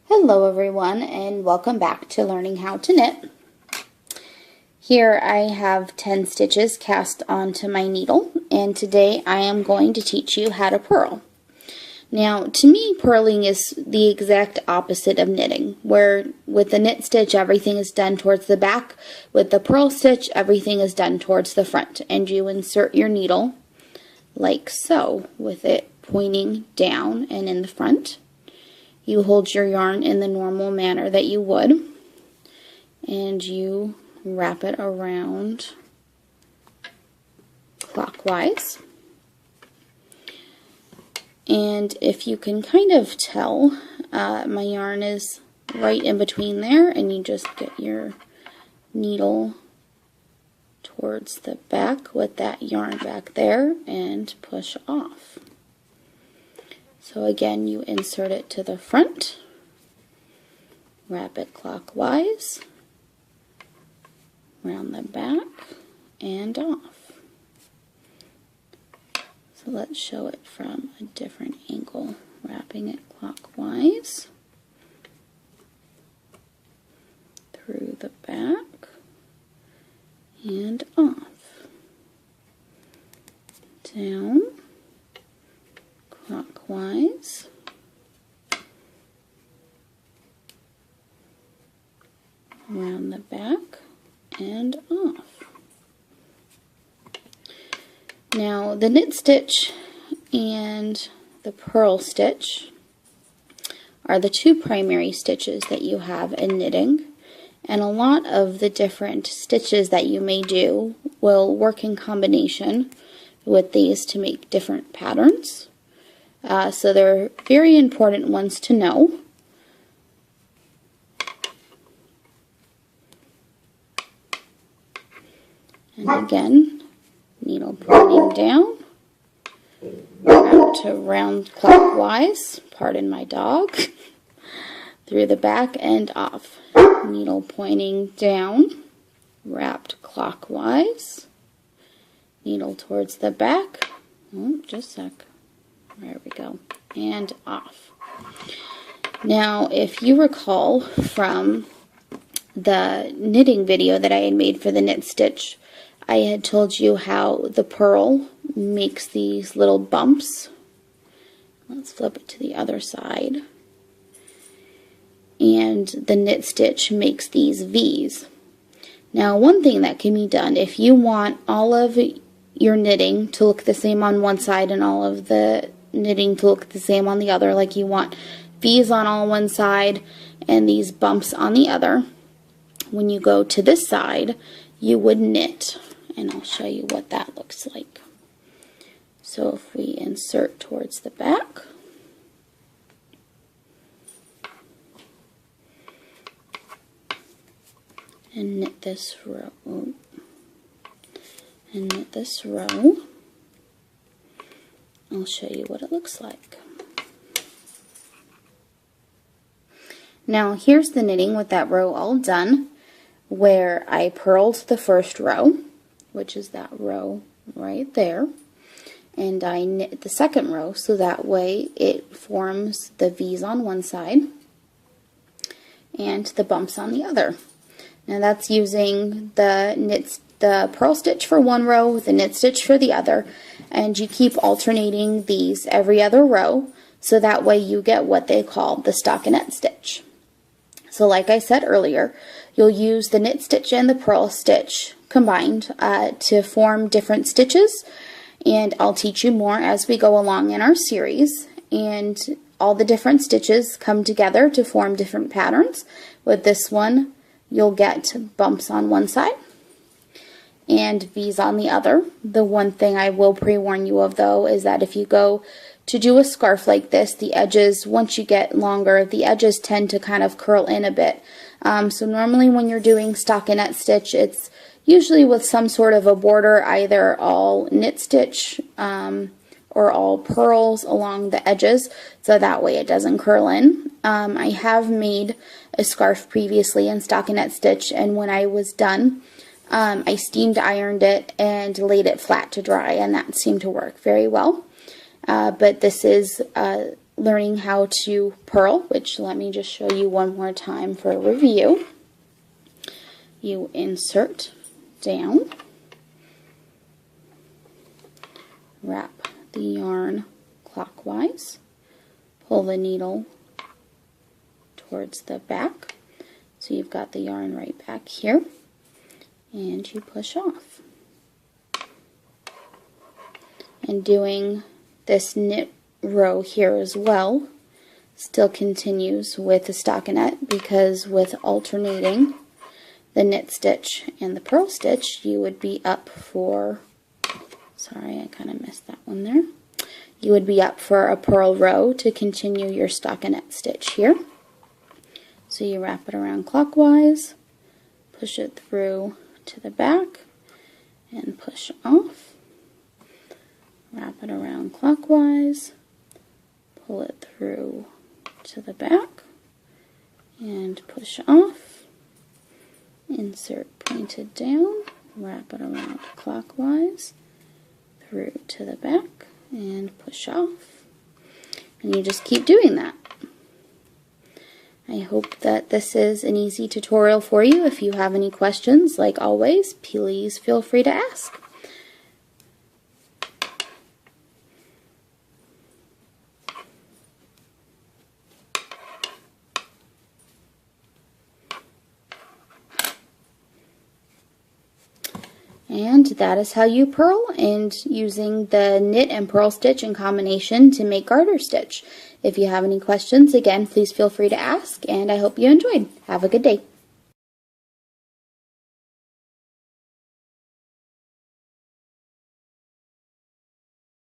Hello everyone, and welcome back to Learning How to Knit. Here I have 10 stitches cast onto my needle, and today I am going to teach you how to purl. Now, to me, purling is the exact opposite of knitting, where with the knit stitch everything is done towards the back. With the purl stitch everything is done towards the front, and you insert your needle like so, with it pointing down and in the front. You hold your yarn in the normal manner that you would, and you wrap it around clockwise. And if you can kind of tell, my yarn is right in between there, and you just get your needle towards the back with that yarn back there and push off. So again, you insert it to the front, wrap it clockwise, round the back, and off. So let's show it from a different angle, wrapping it clockwise, through the back, and off, down, clockwise, around the back, and off. Now, the knit stitch and the purl stitch are the two primary stitches that you have in knitting, and a lot of the different stitches that you may do will work in combination with these to make different patterns. So they're very important ones to know. And again, needle pointing down, wrap to round clockwise, pardon my dog, through the back and off. Needle pointing down, wrapped clockwise, needle towards the back, just a sec. There we go, and off. Now, if you recall from the knitting video that I had made for the knit stitch, I had told you how the purl makes these little bumps. Let's flip it to the other side. And the knit stitch makes these V's. Now, one thing that can be done, if you want all of your knitting to look the same on one side and all of the knitting to look the same on the other, like you want V's on all one side and these bumps on the other, when you go to this side you would knit, and I'll show you what that looks like. So if we insert towards the back, and knit this row, and knit this row, I'll show you what it looks like. Now here's the knitting with that row all done, where I purled the first row, which is that row right there, and I knit the second row so that way it forms the V's on one side and the bumps on the other. Now that's using the purl stitch for one row, the knit stitch for the other, and you keep alternating these every other row, so that way you get what they call the stockinette stitch. So like I said earlier, you'll use the knit stitch and the purl stitch combined to form different stitches, and I'll teach you more as we go along in our series, and all the different stitches come together to form different patterns. With this one, you'll get bumps on one side and V's on the other. The one thing I will pre-warn you of, though, is that if you go to do a scarf like this, the edges, once you get longer, the edges tend to kind of curl in a bit. So normally when you're doing stockinette stitch, it's usually with some sort of a border, either all knit stitch or all purls along the edges, so that way it doesn't curl in. I have made a scarf previously in stockinette stitch, and when I was done, I steamed ironed it and laid it flat to dry, and that seemed to work very well. But this is learning how to purl, which let me just show you one more time for review. You insert down, wrap the yarn clockwise, pull the needle towards the back, so you've got the yarn right back here, and you push off. And doing this knit row here as well still continues with the stockinette, because with alternating the knit stitch and the purl stitch, you would be up for, sorry, I kind of missed that one there. You would be up for a purl row to continue your stockinette stitch here. So you wrap it around clockwise, push it through to the back, and push off. Wrap it around clockwise, pull it through to the back, and push off. Insert pointed down, wrap it around clockwise, through to the back, and push off. And you just keep doing that. I hope that this is an easy tutorial for you. If you have any questions, like always, please feel free to ask. And that is how you purl, and using the knit and purl stitch in combination to make garter stitch. If you have any questions, again, please feel free to ask, and I hope you enjoyed. Have a good day.